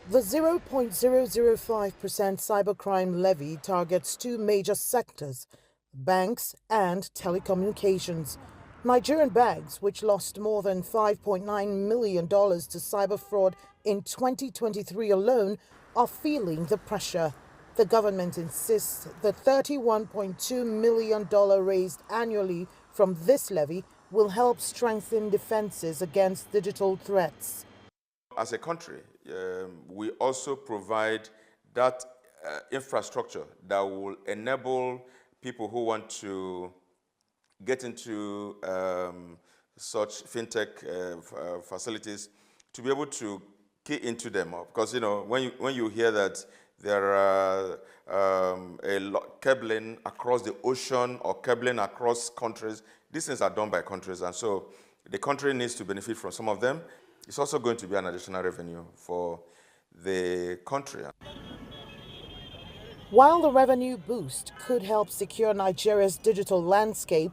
The 0.005% cybercrime levy targets two major sectors, banks and telecommunications. Nigerian banks, which lost more than $5.9 million to cyber fraud in 2023 alone, are feeling the pressure. The government insists the $31.2 million raised annually from this levy will help strengthen defenses against digital threats. As a country, we also provide that infrastructure that will enable people who want to get into such fintech facilities to be able to key into them. Because when you hear that there are cabling across the ocean or cabling across countries, these things are done by countries, and so the country needs to benefit from some of them. It's also going to be an additional revenue for the country. While the revenue boost could help secure Nigeria's digital landscape,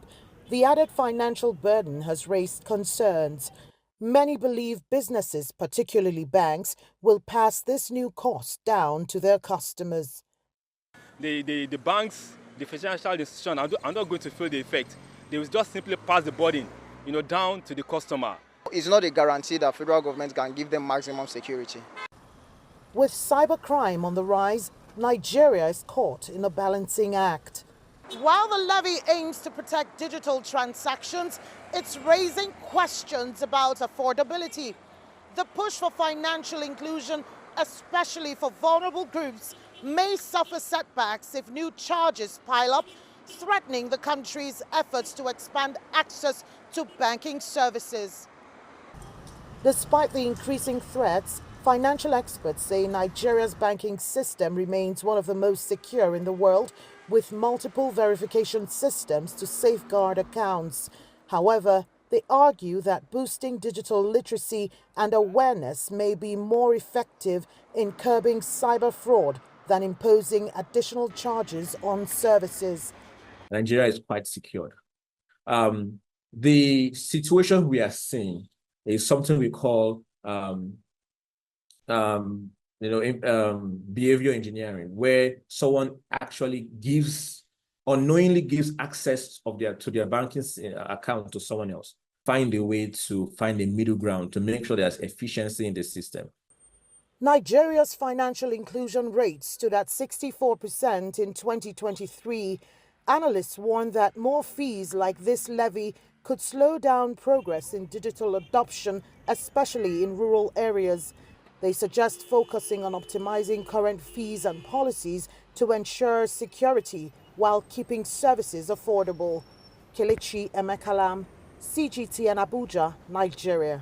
the added financial burden has raised concerns. Many believe businesses, particularly banks, will pass this new cost down to their customers. The banks, the financial institutions are not going to feel the effect. They will just simply pass the burden, down to the customer. It's not a guarantee that federal government can give them maximum security. With cybercrime on the rise, Nigeria is caught in a balancing act. While the levy aims to protect digital transactions, it's raising questions about affordability. The push for financial inclusion, especially for vulnerable groups, may suffer setbacks if new charges pile up, threatening the country's efforts to expand access to banking services. Despite the increasing threats, financial experts say Nigeria's banking system remains one of the most secure in the world, with multiple verification systems to safeguard accounts. However, they argue that boosting digital literacy and awareness may be more effective in curbing cyber fraud than imposing additional charges on services. Nigeria is quite secured. The situation we are seeing is something we call behavior engineering, where someone actually unknowingly gives access to their banking account to someone else. Find a way to find a middle ground to make sure there's efficiency in the system. Nigeria's financial inclusion rate stood at 64% in 2023. Analysts warn that more fees like this levy could slow down progress in digital adoption, especially in rural areas. They suggest focusing on optimizing current fees and policies to ensure security while keeping services affordable. Kelechi Emekalam, CGTN Abuja, Nigeria.